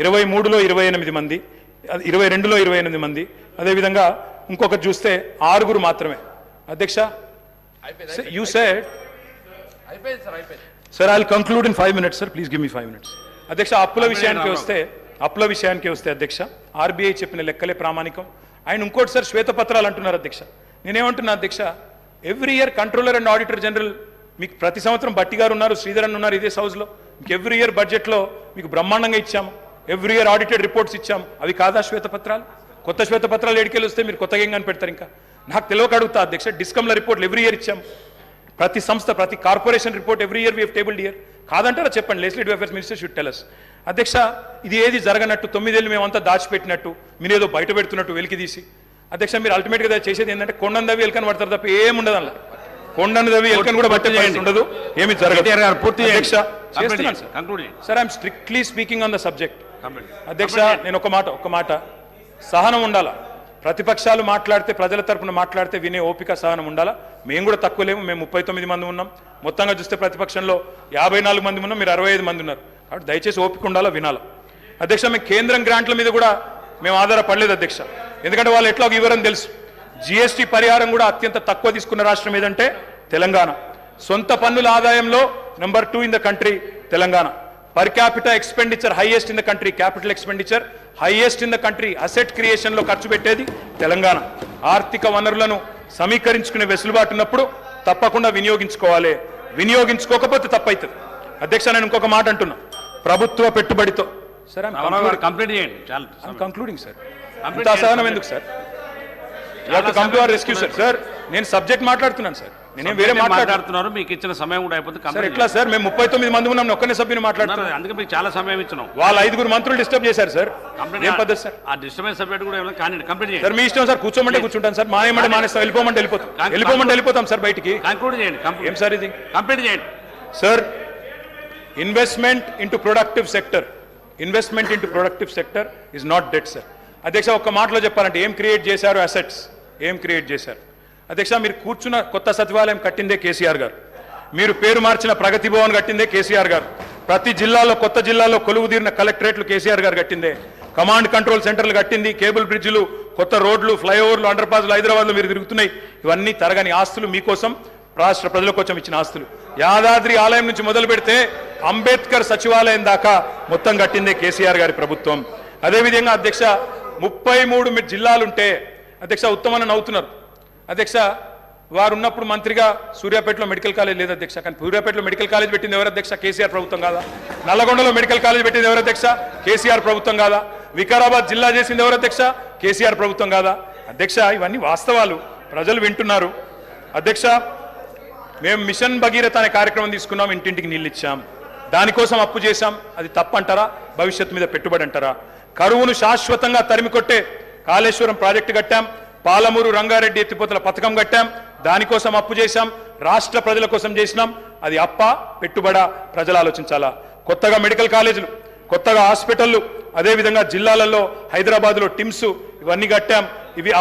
23లో 28 మంది, 22లో 28 మంది, అదేవిధంగా ఇంకొకటి చూస్తే 6 మాత్రమే. అధ్యక్ష, you said sir I will conclude in 5 minutes sir, please give me 5 minutes. అధ్యక్ష, అప్పుల విషయానికి వస్తే అధ్యక్ష, ఆర్బీఐ చెప్పిన లెక్కలే ప్రామాణికం. ఆయన ఇంకోటి సార్ శ్వేతపత్రాలు అంటున్నారు అధ్యక్ష. నేనేమంటున్నా అధ్యక్ష, every year controller and auditor general మీకు ప్రతి సంవత్సరం బట్టి గారు ఉన్నారు, శ్రీధర్ అన్న ఉన్నారు ఇదే హౌస్లో, మీకు ఎవ్రీ ఇయర్ బడ్జెట్లో మీకు బ్రహ్మాండంగా ఇచ్చాము, ఎవ్రీ ఇయర్ ఆడిటెడ్ రిపోర్ట్స్ ఇచ్చాము. అవి కాదా శ్వేతపత్రాలు? కొత్త శ్వేతపత్రాలు ఎడికెళ్ళి వస్తే మీరు కొత్తగా ఏం పెడతారు? ఇంకా నాకు తెలియక అడుగుతా అధ్యక్ష, డిస్కమ్ల రిపోర్ట్లు ఎవ్రీ ఇయర్ ఇచ్చాము, ప్రతి సంస్థ ప్రతి corporation report every year we have tabled year. కాదంటారా చెప్పండి, legislative affairs minister should tell us. అధ్యక్ష, ఇది ఏది జరగనట్టు 9 ఏళ్ళు మేమంతా దాచిపెట్టినట్టు మీరేదో బయట పెడుతున్నట్టు వెలికి తీసి అధ్యక్ష, మీరు అల్టిమేట్గా చేసేది ఏంటంటే కొండను దవ్వి ఎలుకని పడతారు తప్ప ఏముండదు. అలా కొండను దవ్వి ఎలుకని కూడా బట్టే ఉండదు, ఏమి జరగదు. అధ్యక్ష, చేస్తున్నాను sir, I'm strictly speaking on the subject. అధ్యక్ష, నేను ఒక మాట సహనం ఉండాలా. ప్రతిపక్షాలు మాట్లాడితే, ప్రజల తరపున మాట్లాడితే వినే ఓపిక సహనం ఉండాలా. మేము కూడా తక్కువ లేము, మేము 39 మంది ఉన్నాం. మొత్తంగా చూస్తే ప్రతిపక్షంలో 54 మంది ఉన్నాం, మీరు 65 మంది ఉన్నారు. కాబట్టి దయచేసి ఓపిక ఉండాలా, వినాలా. అధ్యక్ష, మేము కేంద్రం గ్రాంట్ల మీద కూడా మేము ఆధారపడలేదు అధ్యక్ష, ఎందుకంటే వాళ్ళు ఎట్లా వివరం తెలుసు. జిఎస్టీ పరిహారం కూడా అత్యంత తక్కువ తీసుకున్న రాష్ట్రం ఏదంటే తెలంగాణ. సొంత పన్నుల ఆదాయంలో number 2 in the country Telangana. Per capital expenditure highest in the country, capital expenditure highest in the country, asset creation లో ఖర్చు పెట్టేది తెలంగాణ. ఆర్థిక వనరులను సమీకరించుకునే వెసులుబాటు ఉన్నప్పుడు తప్పకుండా వినియోగించుకోవాలి, వినియోగించుకోకపోతే తప్పవుతుంది. అధ్యక్ష, నేను ఇంకొక మాట అంటున్నా, ప్రభుత్వ పెట్టుబడితో సార్ కంప్లీట్ చేయండి. కంక్లూడింగ్ సార్, అంత అసహనం ఎందుకు sir? Come to our rescue sir. Sir, నేను సబ్జెక్ట్ మాట్లాడుతున్నాను సార్, నేనేం వేరే మాట్లాడుతున్నారు. మీకు ఇచ్చిన సమయం కూడా అయిపోతుంది సార్. ఎట్లా సార్, మేము 39 మంది ఉన్నాం, ఒక్కనే సభ్యుని మాట్లాడుతున్నాను, అందుకే మీకు చాలా సమయం ఇచ్చినాం. వాళ్ళ 5 మంత్రులు డిస్టర్బ్ చేశారు సార్. ఏం పద్ధతి సార్? ఆ డిస్టర్బెన్స్ సబ్జెక్ట్ కూడా కంప్లీట్ చేయండి సార్. మీ ఇష్టం సార్, కూర్చోమంటే కూర్చుంటాను సార్, మానేమంటే మానేస్తాం, వెళ్ళిపోమంటే వెళ్ళిపోతాం సార్ బయటికి. కంక్లూడ్ చేయండి. ఏం సార్ ఇది? కంప్లీట్ చేయండి sir. Investment into productive sector is not debt sir. అధ్యక్ష, ఒక్క మాటలో చెప్పాలంటే ఏం క్రియేట్ చేశారు? అసెట్స్ ఏం క్రియేట్ చేశారు? అధ్యక్ష, మీరు కూర్చున్న కొత్త సచివాలయం కట్టిందే కేసీఆర్ గారు, మీరు పేరు మార్చిన ప్రగతి భవన్ కట్టిందే కేసీఆర్ గారు, ప్రతి జిల్లాలో కొత్త జిల్లాలో కొలువుదీరిన కలెక్టరేట్లు కేసీఆర్ గారు కట్టిందే, కమాండ్ కంట్రోల్ సెంటర్లు కట్టింది, కేబుల్ బ్రిడ్జ్లు, కొత్త రోడ్లు, ఫ్లైఓవర్లు, అండర్ పాస్లు హైదరాబాద్లో మీరు తిరుగుతున్నాయి. ఇవన్నీ తరగని ఆస్తులు, మీకోసం రాష్ట్ర ప్రజల కోసం ఇచ్చిన ఆస్తులు. యాదాద్రి ఆలయం నుంచి మొదలు పెడితే అంబేద్కర్ సచివాలయం దాకా మొత్తం కట్టిందే కేసీఆర్ గారి ప్రభుత్వం. అదేవిధంగా అధ్యక్ష, 33 జిల్లాలుంటే అధ్యక్ష ఉత్తమన్న నవ్వుతున్నారు. అధ్యక్ష, వారు ఉన్నప్పుడు మంత్రిగా సూర్యాపేటలో మెడికల్ కాలేజ్ లేదు అధ్యక్ష, కానీ సూర్యాపేటలో మెడికల్ కాలేజ్ పెట్టింది ఎవరు అధ్యక్ష? కేసీఆర్ ప్రభుత్వం కాదా? నల్లగొండలో మెడికల్ కాలేజ్ పెట్టింది ఎవరు అధ్యక్ష? కేసీఆర్ ప్రభుత్వం కాదా? వికారాబాద్ జిల్లా చేసింది ఎవరు అధ్యక్ష? కేసీఆర్ ప్రభుత్వం కాదా? అధ్యక్ష, ఇవన్నీ వాస్తవాలు, ప్రజలు వింటున్నారు. అధ్యక్ష, మేము మిషన్ భగీరథ అనే కార్యక్రమం తీసుకున్నాం, ఇంటింటికి నీళ్ళు ఇచ్చాం, దానికోసం అప్పు చేశాం. అది తప్పంటారా? భవిష్యత్తు మీద పెట్టుబడి అంటారా? కరువును శాశ్వతంగా తరిమికొట్టే కాళేశ్వరం ప్రాజెక్టు కట్టాం, పాలమూరు రంగారెడ్డి ఎత్తిపోతల పథకం కట్టాం, దానికోసం అప్పు చేశాం, రాష్ట్ర ప్రజల కోసం చేసినాం. అది అప్ప పెట్టుబడా? ప్రజలు ఆలోచించాలా. కొత్తగా మెడికల్ కాలేజీలు, కొత్తగా హాస్పిటళ్ళు, అదేవిధంగా జిల్లాలలో హైదరాబాద్లో టిమ్స్, ఇవన్నీ కట్టాం. ఇవి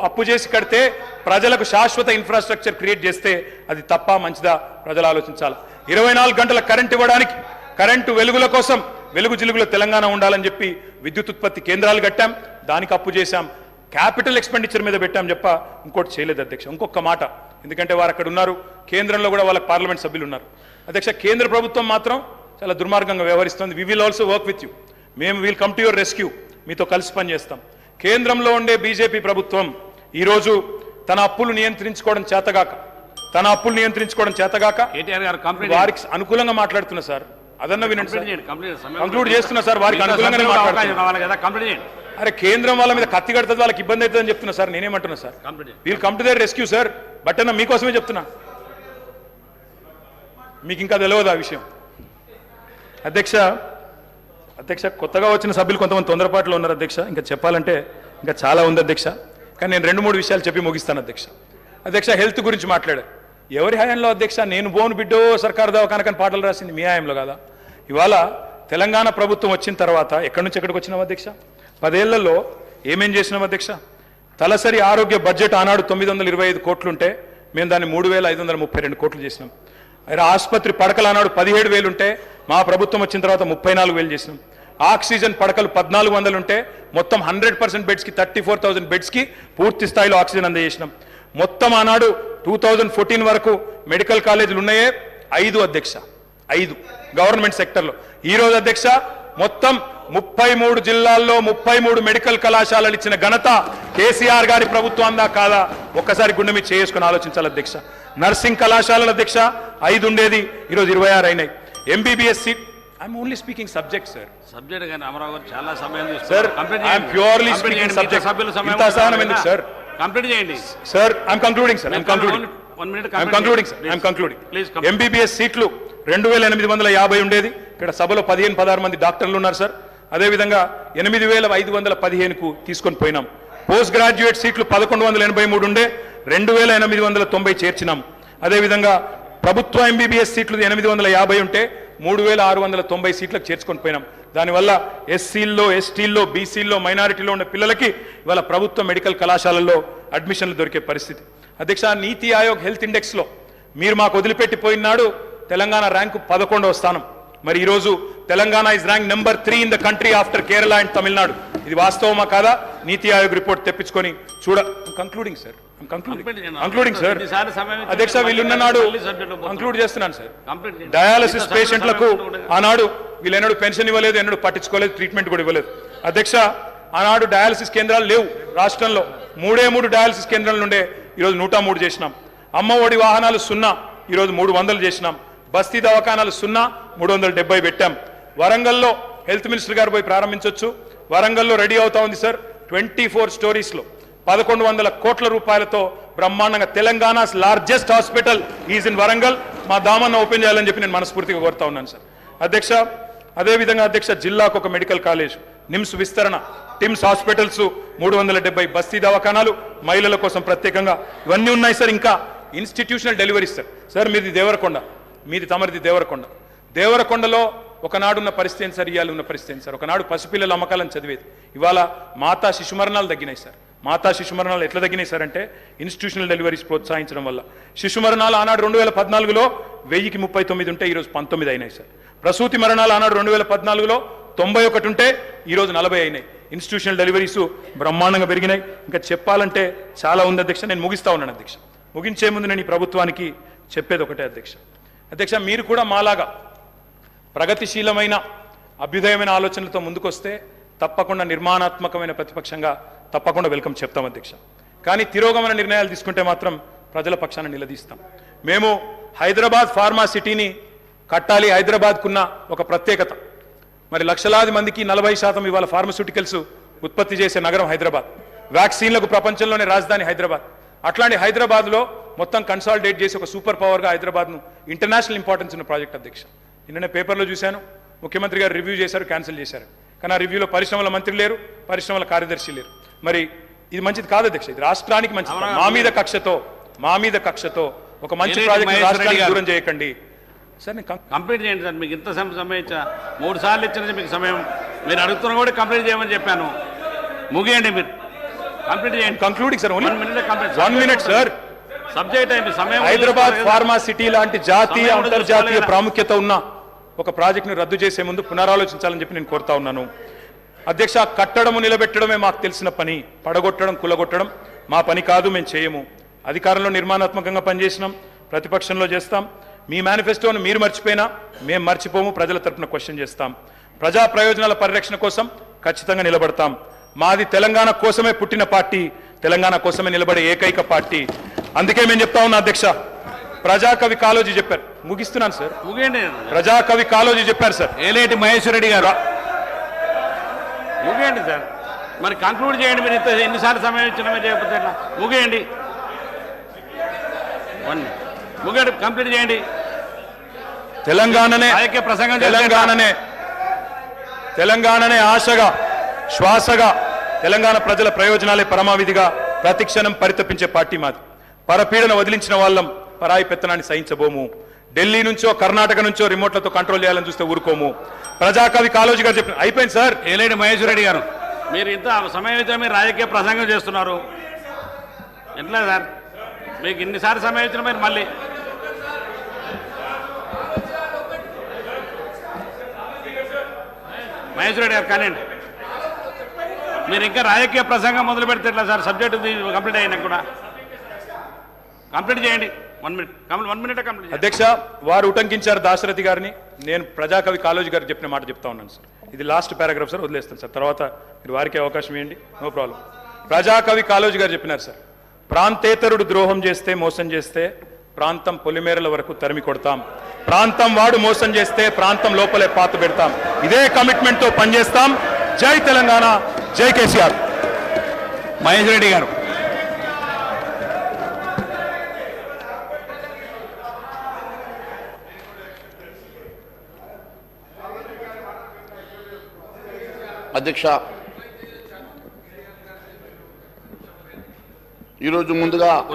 అప్పు చేసి కడితే ప్రజలకు శాశ్వత ఇన్ఫ్రాస్ట్రక్చర్ క్రియేట్ చేస్తే అది తప్ప మంచిదా? ప్రజలు ఆలోచించాలా. 24 గంటల కరెంట్ ఇవ్వడానికి, కరెంటు వెలుగుల కోసం వెలుగు జిలుగులో తెలంగాణ ఉండాలని చెప్పి విద్యుత్ ఉత్పత్తి కేంద్రాలు కట్టాం, దానికి అప్పు చేశాం, క్యాపిటల్ ఎక్స్పెండిచర్ మీద పెట్టాం చెప్ప ఇంకోటి చేయలేదు అధ్యక్ష. ఇంకొక మాట, ఎందుకంటే వారు అక్కడ ఉన్నారు, కేంద్రంలో కూడా వాళ్ళకి పార్లమెంట్ సభ్యులు ఉన్నారు. అధ్యక్ష, కేంద్ర ప్రభుత్వం మాత్రం చాలా దుర్మార్గంగా వ్యవహరిస్తుంది. We will also work with you, మేము will come to your rescue, మీతో కలిసి పనిచేస్తాం. కేంద్రంలో ఉండే బీజేపీ ప్రభుత్వం ఈరోజు తన అప్పులు నియంత్రించుకోవడం చేతగాక వారికి అనుకూలంగా మాట్లాడుతున్నా సార్. అదన్న వినండి సార్, కంక్లూడ్ చేస్తున్నా సార్, వారికి అనుకూలంగానే మాట్లాడుతున్నా. అరే, కేంద్రం వాళ్ళ మీద కత్తి కడుతుంది, వాళ్ళకి ఇబ్బంది అవుతుందని చెప్తున్నా సార్. నేనేమంటున్నా sir, we'll come to their rescue sir. But అన్న మీకోసమే చెప్తున్నా, మీకు ఇంకా తెలియదు ఆ విషయం. అధ్యక్ష, కొత్తగా వచ్చిన సభ్యులు కొంతమంది తొందరపాటులో ఉన్నారు అధ్యక్ష. ఇంకా చెప్పాలంటే ఇంకా చాలా ఉంది అధ్యక్ష, కానీ నేను 2-3 విషయాలు చెప్పి ముగిస్తాను అధ్యక్ష. హెల్త్ గురించి మాట్లాడారు. ఎవరి హయాంలో అధ్యక్ష? నేను బోను బిడ్డో సర్కారు దవాఖానకని పాటలు రాసింది మీ హయాంలో కాదా? ఇవాళ తెలంగాణ ప్రభుత్వం వచ్చిన తర్వాత ఎక్కడి నుంచి ఎక్కడికి వచ్చినాం అధ్యక్ష? 10 ఏళ్లలో ఏమేం చేసినాం అధ్యక్ష? తలసరి ఆరోగ్య బడ్జెట్ ఆనాడు 925 కోట్లుంటే మేము దాన్ని 3,532 కోట్లు చేసినాం. ఆసుపత్రి పడకలు ఆనాడు 17,000 ఉంటే మా ప్రభుత్వం వచ్చిన తర్వాత 34,000 చేసినాం. ఆక్సిజన్ పడకలు 1400 ఉంటే మొత్తం 100% బెడ్స్కి 34,000 బెడ్స్కి పూర్తి స్థాయిలో ఆక్సిజన్ అందజేసినాం. మొత్తం ఆనాడు 2014 వరకు మెడికల్ కాలేజీలు ఉన్నాయే 5 అధ్యక్ష, 5 గవర్నమెంట్ సెక్టర్లో. ఈరోజు అధ్యక్ష మొత్తం 33 జిల్లాల్లో 33 మెడికల్ కళాశాలలు ఇచ్చిన ఘనత కేసీఆర్ గారి ప్రభుత్వం అందా కాదా ఒక్కసారి గుండె మీద చేసుకుని ఆలోచించాలి అధ్యక్ష. నర్సింగ్ కళాశాలల అధ్యక్ష 5 ఉండేది, ఈరోజు 26 అయినాయి. MBBS seat, I'm only speaking subject sir. Subject కానీ అమరావు గారు చాలా సమయం sir, I'm purely speaking subject. ఇంత అసహనం ఎందుకు సార్? కంప్లీట్ చేయండి sir. I'm concluding sir. I'm concluding. I'm concluding sir. I'm concluding. MBBS సీట్లు 2850 ఉండేది. ఇక్కడ సభలో 15-16 మంది డాక్టర్లు ఉన్నారు సార్. అదేవిధంగా 8515కు తీసుకొని పోయినాం. పోస్ట్ గ్రాడ్యుయేట్ సీట్లు 1183 ఉండే 2890 చేర్చినాం. అదేవిధంగా ప్రభుత్వ ఎంబీబీఎస్ సీట్లు 850 ఉంటే 3690 సీట్లకు చేర్చుకొని పోయినాం. దానివల్ల ఎస్సీల్లో, ఎస్టీల్లో, బీసీల్లో, మైనారిటీలో ఉన్న పిల్లలకి ఇవాళ ప్రభుత్వ మెడికల్ కళాశాలల్లో అడ్మిషన్లు దొరికే పరిస్థితి. అధ్యక్ష, నీతి ఆయోగ్ హెల్త్ ఇండెక్స్లో మీరు మాకు వదిలిపెట్టిపోయినాడు తెలంగాణ ర్యాంకు 11వ స్థానం. మరి ఈరోజు Telangana is rank number 3 in the country after Kerala and Tamil Nadu. ఇది వాస్తవమా కాదా? నీతి ఆయోగ్ రిపోర్ట్ తెప్పించుకొని చూడ. Concluding sir. Concluding sir. అధ్యక్ష, వీళ్ళున్నాడు కంక్లూడ్ చేస్తున్నాను సార్. డయాలసిస్ పేషెంట్లకు ఆనాడు వీళ్ళెన్నడూ పెన్షన్ ఇవ్వలేదు, ఎన్నడూ పట్టించుకోలేదు, ట్రీట్మెంట్ కూడా ఇవ్వలేదు. అధ్యక్ష, ఆనాడు డయాలసిస్ కేంద్రాలు లేవు రాష్ట్రంలో. 3 డయాలసిస్ కేంద్రాల నుండే ఈరోజు 103 చేసినాం. అమ్మ ఒడి వాహనాలు 0, ఈరోజు 300 చేసినాం. బస్తీ దవాఖానాలు 0, 370 పెట్టాం. వరంగల్లో హెల్త్ మినిస్టర్ గారు పోయి ప్రారంభించవచ్చు. వరంగల్లో రెడీ అవుతా ఉంది సార్. 24 స్టోరీస్లో 1100 కోట్ల రూపాయలతో బ్రహ్మాండంగా Telangana's largest hospital is in Warangal. మా దామన్న ఓపెన్ చేయాలని చెప్పి నేను మనస్ఫూర్తిగా కోరుతా ఉన్నాను సార్. అధ్యక్ష, అదేవిధంగా అధ్యక్ష జిల్లాకు ఒక మెడికల్ కాలేజ్, నిమ్స్ విస్తరణ, టిమ్స్ హాస్పిటల్స్ 370, బస్తీ దవాఖానాలు, మహిళల కోసం ప్రత్యేకంగా ఇవన్నీ ఉన్నాయి సార్. ఇంకా ఇన్స్టిట్యూషనల్ డెలివరీస్ సార్. సార్ మీది దేవరకొండ, మీది తమరిది దేవరకొండ. దేవరకొండలో ఒకనాడున్న పరిస్థితి ఏంటి సార్? ఇవాళ ఉన్న పరిస్థితి ఏంటి సార్? ఒకనాడు పసిపిల్లల అమ్మకాలను చదివేది, ఇవాళ మాతా శిశు మరణాలు తగ్గినాయి సార్. మాతా శిశు మరణాలు ఎట్లా తగ్గినాయి సార్ అంటే ఇన్స్టిట్యూషనల్ డెలివరీస్ ప్రోత్సహించడం వల్ల. శిశు మరణాలు ఆనాడు 2014లో 1039 ఉంటే ఈరోజు 19 అయినాయి సార్. ప్రసూతి మరణాలు ఆనాడు 2014లో 91 ఉంటే ఈరోజు 40 అయినాయి. ఇన్స్టిట్యూషనల్ డెలివరీస్ బ్రహ్మాండంగా పెరిగినాయి. ఇంకా చెప్పాలంటే చాలా ఉంది అధ్యక్ష. నేను ముగిస్తా ఉన్నాను అధ్యక్ష. ముగించే ముందు నేను ఈ ప్రభుత్వానికి చెప్పేది ఒకటే అధ్యక్ష. అధ్యక్ష, మీరు కూడా మాలాగా ప్రగతిశీలమైన అభ్యుదయమైన ఆలోచనలతో ముందుకొస్తే తప్పకుండా నిర్మాణాత్మకమైన ప్రతిపక్షంగా తప్పకుండా వెల్కమ్ చెప్తాం అధ్యక్ష. కానీ తిరోగమన నిర్ణయాలు తీసుకుంటే మాత్రం ప్రజల పక్షాన నిలదీస్తాం. మేము హైదరాబాద్ ఫార్మా సిటీని కట్టాలి. హైదరాబాద్కున్న ఒక ప్రత్యేకత, మరి లక్షలాది మందికి 40% ఇవాళ ఫార్మస్యూటికల్స్ ఉత్పత్తి చేసే నగరం హైదరాబాద్. వ్యాక్సిన్లకు ప్రపంచంలోనే రాజధాని హైదరాబాద్. అట్లాంటి హైదరాబాద్లో మొత్తం కన్సాలిడేట్ చేసి ఒక సూపర్ పవర్గా హైదరాబాద్ను ఇంటర్నేషనల్ ఇంపార్టెన్స్ ఉన్న ప్రాజెక్ట్ అధ్యక్ష. నిన్ననే పేపర్లో చూశాను, ముఖ్యమంత్రి గారు రివ్యూ చేశారు, క్యాన్సిల్ చేశారు. కానీ ఆ రివ్యూలో పరిశ్రమల మంత్రి లేరు, పరిశ్రమల కార్యదర్శి లేరు. మరి ఇది మంచిది కాదు అధ్యక్ష. ఇది రాష్ట్రానికి మంచిది. మా మీద కక్షతో ఒక మంచి ప్రాజెక్ట్ రాష్ట్రానికి దూరం చేయకండి సార్. నేను కంప్లీట్ చేయండి సార్. మీకు ఇంత సమయం ఇచ్చా, 3 సార్లు ఇచ్చినది మీకు సమయం. మీరు అడుగుతున్నా కూడా కంప్లీట్ చేయమని చెప్పాను. ముగియండి, మీరు కంప్లీట్ చేయండి. Concluding sir. 1 minute sir. Subject అయింది సమయం. హైదరాబాద్ ఫార్మా సిటీ లాంటి జాతీయ అంతర్జాతీయ ప్రాముఖ్యత ఉన్న ఒక ప్రాజెక్టును రద్దు చేసే ముందు పునరాలోచించాలని చెప్పి నేను కోరుతా ఉన్నాను అధ్యక్ష. కట్టడము నిలబెట్టడమే మాకు తెలిసిన పని, పడగొట్టడం కులగొట్టడం మా పని కాదు, మేము చేయము. అధికారంలో నిర్మాణాత్మకంగా పనిచేసినాం, ప్రతిపక్షంలో చేస్తాం. మీ మేనిఫెస్టోను మీరు మర్చిపోయినా మేము మర్చిపోము, ప్రజల తరపున క్వశ్చన్ చేస్తాం. ప్రజా ప్రయోజనాల పరిరక్షణ కోసం ఖచ్చితంగా నిలబడతాం. మాది తెలంగాణ కోసమే పుట్టిన పార్టీ, తెలంగాణ కోసమే నిలబడే ఏకైక పార్టీ. అందుకే మేము చెప్తా ఉన్నా అధ్యక్ష, ప్రజాకవి కాళోజీ చెప్పారు. ముగిస్తున్నాను సార్. ముగియండి. ప్రజాకవి కాళోజీ చెప్పారు సార్. ఏలేటి మహేశ్వర రెడ్డి గారు ముగియండి సార్. మరి కంక్లూడ్ చేయండి. మీరు ఎన్నిసార్లు సమయం ఇచ్చినా మీరు చేయకపోతే ముగియండి. ముగియండి, కంప్లీట్ చేయండి. తెలంగాణనే ఆశగా, శ్వాసగా, తెలంగాణ ప్రజల ప్రయోజనాలే పరమావిధిగా ప్రతిక్షణం పరితపించే పార్టీ మాది. పరపీడన వదిలించిన వాళ్ళం పరాయి పెత్తనాన్ని సహించబోము. ఢిల్లీ నుంచో కర్ణాటక నుంచో రిమోట్లతో కంట్రోల్ చేయాలని చూస్తే ఊరుకోము. ప్రజాకవి కాళోజీ గారు చెప్పిన అయిపోయింది సార్. ఏలేటి మహేశ్వర రెడ్డి గారు, మీరు ఇంత సమయం ఇచ్చిన మీరు రాజకీయ ప్రసంగం చేస్తున్నారు. ఎట్లా సార్? మీకు ఇన్నిసార్లు సమయం ఇచ్చిన మీరు మళ్ళీ మహేశ్వర రెడ్డి గారు కానివ్వండి. మీరు ఇంకా రాజకీయ ప్రసంగం మొదలు పెడితే ఎట్లా సార్? సబ్జెక్టు కంప్లీట్ అయినా కూడా కంప్లీట్ చేయండి. 1 మినిట్ 1 మినిట్ కంప్లీట్ చేయండి. అధ్యక్ష, వారు ఉటంకించారు దాశరథి గారిని. నేను ప్రజాకవి కాళోజీ గారికి చెప్పిన మాట చెప్తా ఉన్నాను సార్. ఇది లాస్ట్ పారాగ్రాఫ్ సార్, వదిలేస్తాను సార్. తర్వాత మీరు వారికి అవకాశం ఇవ్వండి, నో ప్రాబ్లం. ప్రజాకవి కాళోజీ గారు చెప్పినారు సార్, ప్రాంతేతరుడు ద్రోహం చేస్తే, మోసం చేస్తే ప్రాంతం పొలిమేరల వరకు తరిమి కొడతాం. ప్రాంతం వాడు మోసం చేస్తే ప్రాంతం లోపలే పాత పెడతాం. ఇదే కమిట్మెంట్ తో పనిచేస్తాం. జై తెలంగాణ, జై కేసీఆర్. మహేశ్వర రెడ్డి గారు. అధ్యక్ష, ఈరోజు ముందుగా